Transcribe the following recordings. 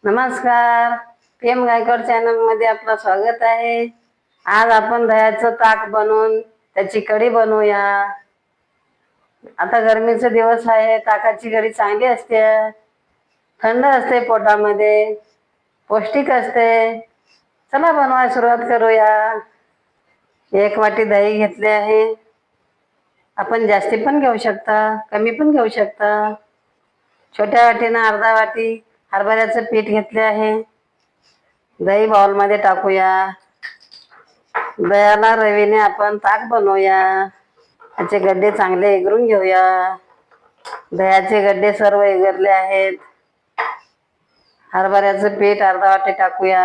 नमस्कार. PM Gaikwad channel मध्ये आपलं स्वागत आहे. आज आपण दह्याचं ताक बनवून त्याची कढी बनवूया. आता गरमीचे दिवस आहे, ताकाची कढी चांगली असते, थंड असते, पोटामध्ये पौष्टिक असते. चला बनवायला सुरुवात करूया. 1 वाटी दही घेतले आहे. आपण जास्ती पण घेऊ शकता, कमी पण घेऊ शकता. छोट्या वाटीनं अर्धा वाटी हरभऱ्याचं पीठ घेतले आहे. दही बाउल मध्ये टाकूया. दह्याला रवीने आपण ताक बनवूया. त्याचे गड्डे चांगले एगरून घेऊया. दह्याचे गड्डे सर्व एगरले आहेत. हरभऱ्याचं पीठ अर्धा वाटी टाकूया.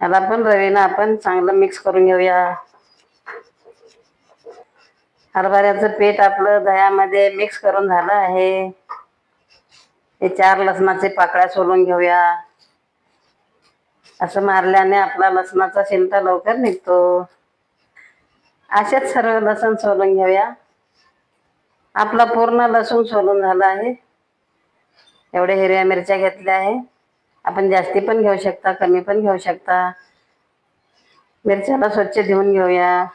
याला पण रवीने आपण चांगलं मिक्स करून घेऊया. हरभऱ्याचं पीठ आपलं दह्यामध्ये मिक्स करून झालं आहे. हे 4 लसणाचे पाकळ्या सोलून घेऊया. असं मारल्याने आपला लसणाचा शिंता लवकर निघतो. असेच सर्व लसूण सोलून घेऊया. आपला पूर्ण लसूण सोलून झाला आहे. एवढे हिरव्या मिरच्या घेतल्या आहे. आपण जास्ती पण घेऊ शकता, कमी पण घेऊ शकता. मिरच्याला स्वच्छ धुवून घेऊया.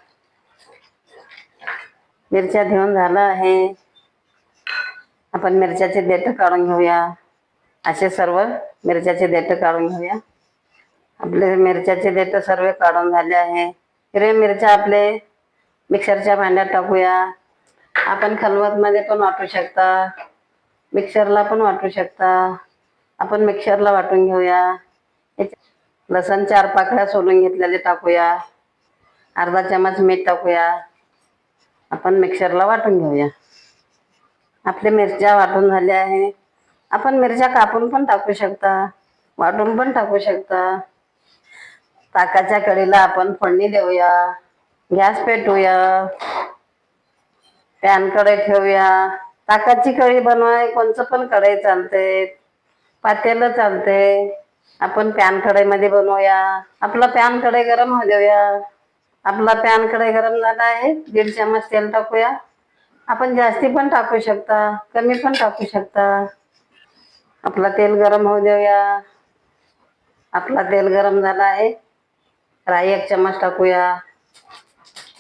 मिरच्या धुवून झालं आहे. आपण मिरच्याचे देठ काढून घेऊया. असे सर्व मिरच्याचे देठ काढून घेऊया. आपले मिरच्याचे देठ सर्व काढून झाले आहे. हिरव्या मिरच्या आपले मिक्सरच्या भांड्यात टाकूया. आपण खलबत्त्यामध्ये पण वाटू शकता, मिक्सरला पण वाटू शकता. आपण मिक्सरला वाटून घेऊया. लसण 4 पाकळ्या सोलून घेतलेले टाकूया. अर्धा चमच मीठ टाकूया. आपण मिक्सरला वाटून घेऊया. आपल्या मिरच्या वाटून झाल्या आहे. आपण मिरच्या कापून पण टाकू शकता, वाटून पण टाकू शकता. ताकाच्या कढीला आपण फोडणी देऊया. गॅस पेटवूया. पॅन कढई ठेवूया. ताकाची कढी बनवाय कोणचं पण कढई चालते, पातेलं चालते. आपण पॅन कढईमध्ये बनवूया. आपला पॅन कढई गरम होऊ देऊया. आपला पॅन कढई गरम झाला आहे. 1.5 चमच तेल टाकूया. आपण जास्ती पण टाकू शकता, कमी पण टाकू शकता. आपला तेल गरम होऊ देऊया. आपला तेल गरम झाला आहे. राई 1 चमच टाकूया.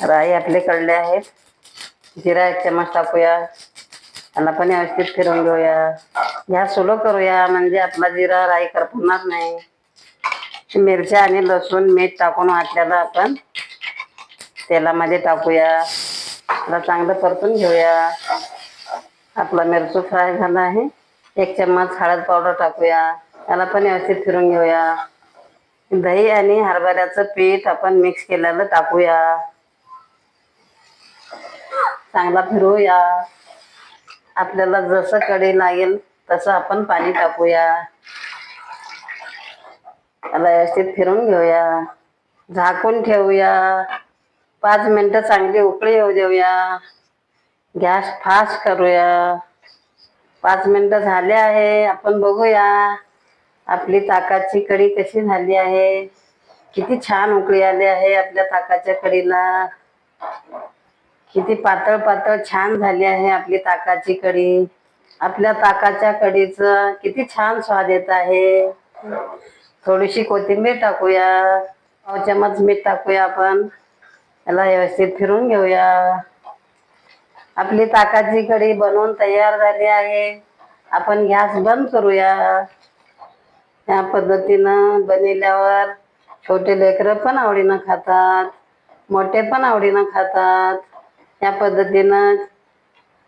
राई आपले कळले आहेत. जिरा 1 चमच टाकूया. त्याला पण व्यवस्थित फिरवून घेऊया. गॅस स्लो करूया, म्हणजे आपला जिरा राई करपणार नाही. मिरच्या आणि लसूण मीठ टाकून वाटल्याला आपण तेलामध्ये टाकूया. त्याला चांगलं परतून घेऊया. आपला मिरचू फ्राय झाला आहे. 1 चम्मच हळद पावडर टाकूया. त्याला पण व्यवस्थित फिरून घेऊया. दही आणि हरभऱ्याचं पीठ आपण मिक्स केलेलं टाकूया. चांगला फिरवूया. आपल्याला जसं कढई लागेल तसं आपण पाणी टाकूया. त्याला व्यवस्थित फिरून घेऊया. झाकून ठेवूया. 5 मिनिटं चांगली उकळी येऊ देऊया. गॅस फास्ट करूया. 5 मिनिटं झाले आहे. आपण बघूया आपली ताकाची कढी कशी झाली आहे. किती छान उकळी आली आहे आपल्या ताकाच्या कढीला. किती पातळ पातळ छान झाली आहे आपली ताकाची कढी. आपल्या ताकाच्या कढीचं किती छान स्वाद येत आहे. थोडीशी कोथिंबीर टाकूया. 1 चमच मीठ टाकूया. आपण याला व्यवस्थित फिरून घेऊया. आपली ताकाची कढी बनवून तयार झाली आहे. आपण गॅस बंद करूया. या पद्धतीनं बनवल्यावर छोटे लेकरं पण आवडीनं खातात, मोठे पण आवडीनं खातात. या पद्धतीनं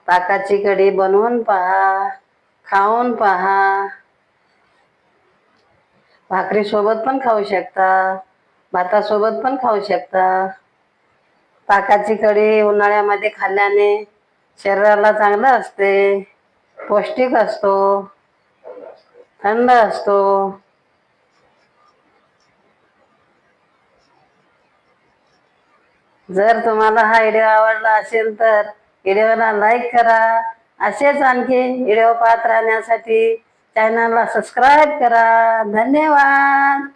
ताकाची कढी बनवून पहा, खाऊन पहा. भाकरीसोबत पण खाऊ शकता, भातासोबत पण खाऊ शकता. ताकाची कढी उन्हाळ्यामध्ये खाल्ल्याने शरीराला चांगलं असते, पौष्टिक असतो, थंड असतो. जर तुम्हाला हा व्हिडिओ आवडला असेल तर व्हिडिओला लाईक करा. असेच आणखी व्हिडिओ पाहत राहण्यासाठी चॅनलला सबस्क्राईब करा. धन्यवाद.